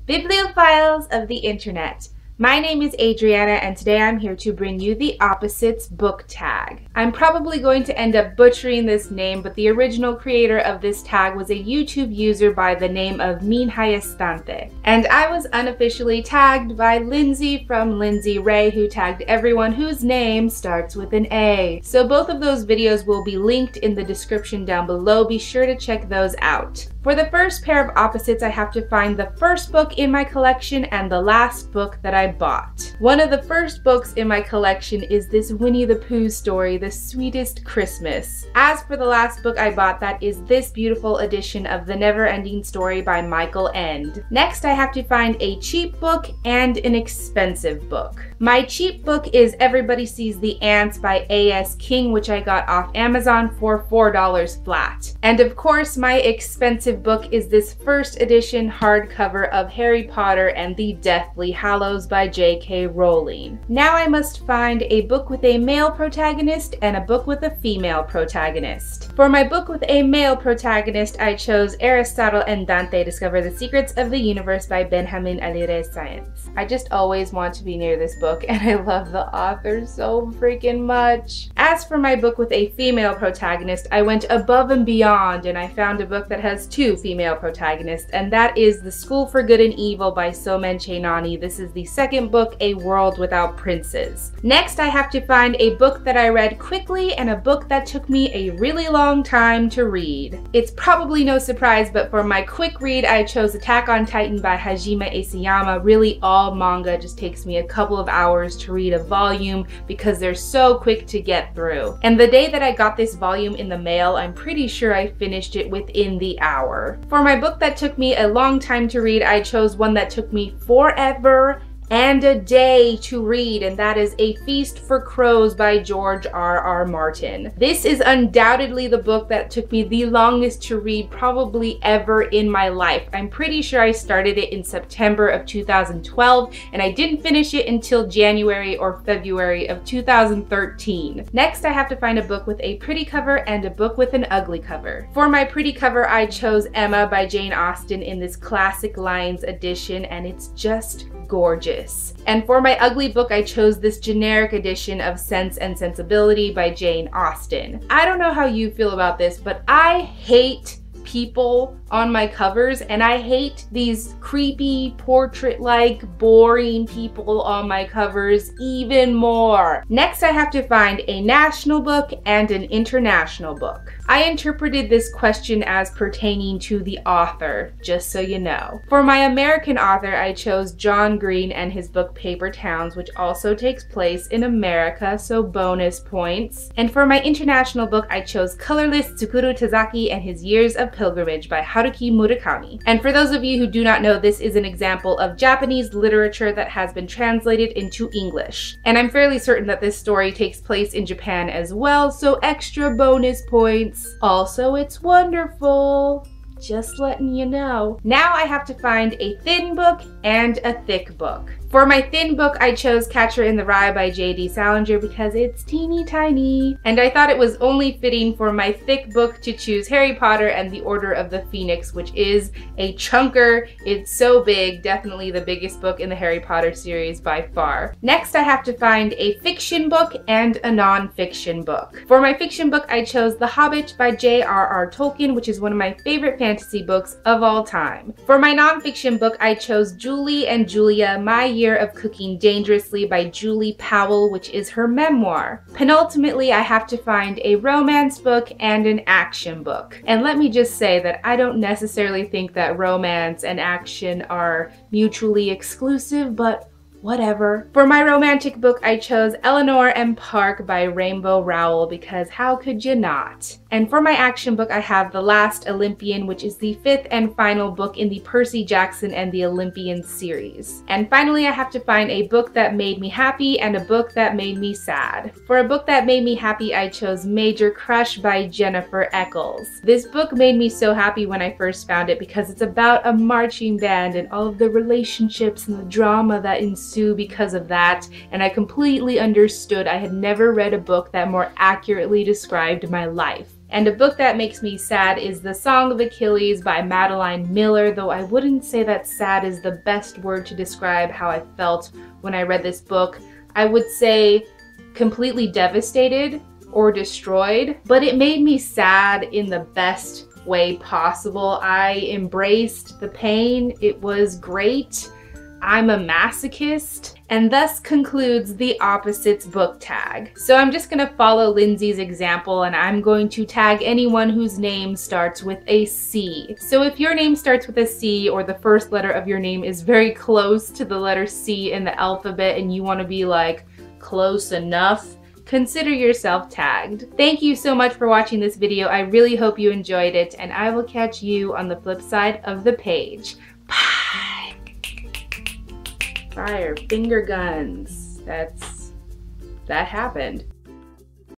Bibliophiles of the Internet. My name is Adriana and today I'm here to bring you the Opposites book tag. I'm probably going to end up butchering this name, but the original creator of this tag was a YouTube user by the name of minhaestante. And I was unofficially tagged by Lindsey from Lindsey Rey, who tagged everyone whose name starts with an A. So both of those videos will be linked in the description down below. Be sure to check those out. For the first pair of opposites, I have to find the first book in my collection and the last book that I bought. One of the first books in my collection is this Winnie the Pooh story, The Sweetest Christmas. As for the last book I bought, that is this beautiful edition of The Never-Ending Story by Michael Ende. Next, I have to find a cheap book and an expensive book. My cheap book is Everybody Sees the Ants by A.S. King, which I got off Amazon for $4 flat. And of course, my expensive book is this first edition hardcover of Harry Potter and the Deathly Hallows by J.K. Rowling. Now I must find a book with a male protagonist and a book with a female protagonist. For my book with a male protagonist, I chose Aristotle and Dante Discover the Secrets of the Universe by Benjamin Alire Science. I just always want to be near this book and I love the author so freaking much. As for my book with a female protagonist, I went above and beyond and I found a book that has two female protagonists, and that is The School for Good and Evil by Somen Chainani. This is the second book, A World Without Princes. Next, I have to find a book that I read quickly and a book that took me a really long time to read. It's probably no surprise, but for my quick read, I chose Attack on Titan by Hajime Isayama. Really, all manga just takes me a couple of hours to read a volume because they're so quick to get through. And the day that I got this volume in the mail, I'm pretty sure I finished it within the hour. For my book that took me a long time to read, I chose one that took me forever and a day to read, and that is A Feast for Crows by George R.R. Martin. This is undoubtedly the book that took me the longest to read probably ever in my life. I'm pretty sure I started it in September of 2012 and I didn't finish it until January or February of 2013. Next, I have to find a book with a pretty cover and a book with an ugly cover. For my pretty cover, I chose Emma by Jane Austen in this classic Lions edition, and it's just gorgeous. And for my ugly book, I chose this generic edition of Sense and Sensibility by Jane Austen. I don't know how you feel about this, but I hate people on my covers, and I hate these creepy, portrait-like, boring people on my covers even more. Next, I have to find a national book and an international book. I interpreted this question as pertaining to the author, just so you know. For my American author, I chose John Green and his book Paper Towns, which also takes place in America, so bonus points. And for my international book, I chose Colorless Tsukuru Tazaki and His Years of Pilgrimage by Haruki Murakami. And for those of you who do not know, this is an example of Japanese literature that has been translated into English. And I'm fairly certain that this story takes place in Japan as well, so extra bonus points. Also, it's wonderful. Just letting you know. Now I have to find a thin book and a thick book. For my thin book, I chose Catcher in the Rye by J.D. Salinger because it's teeny tiny. And I thought it was only fitting for my thick book to choose Harry Potter and the Order of the Phoenix, which is a chunker. It's so big, definitely the biggest book in the Harry Potter series by far. Next, I have to find a fiction book and a non-fiction book. For my fiction book, I chose The Hobbit by J.R.R. Tolkien, which is one of my favorite fantasy books of all time. For my non-fiction book, I chose Julie and Julia, My Year of Cooking Dangerously by Julie Powell, which is her memoir. Penultimately, I have to find a romance book and an action book. And let me just say that I don't necessarily think that romance and action are mutually exclusive, but whatever. For my romantic book, I chose Eleanor and Park by Rainbow Rowell because how could you not? And for my action book, I have The Last Olympian, which is the fifth and final book in the Percy Jackson and the Olympian series. And finally, I have to find a book that made me happy and a book that made me sad. For a book that made me happy, I chose Major Crush by Jennifer Eccles. This book made me so happy when I first found it because it's about a marching band and all of the relationships and the drama that ensue because of that, and I completely understood. I had never read a book that more accurately described my life. And a book that makes me sad is The Song of Achilles by Madeline Miller, though I wouldn't say that sad is the best word to describe how I felt when I read this book. I would say completely devastated or destroyed, but it made me sad in the best way possible. I embraced the pain. It was great. I'm a masochist, and thus concludes the opposites book tag. So I'm just gonna follow Lindsey's example, and I'm going to tag anyone whose name starts with a C. So if your name starts with a C, or the first letter of your name is very close to the letter C in the alphabet and you wanna be like, close enough, consider yourself tagged. Thank you so much for watching this video. I really hope you enjoyed it, and I will catch you on the flip side of the page. Bye! Fire finger guns. That happened.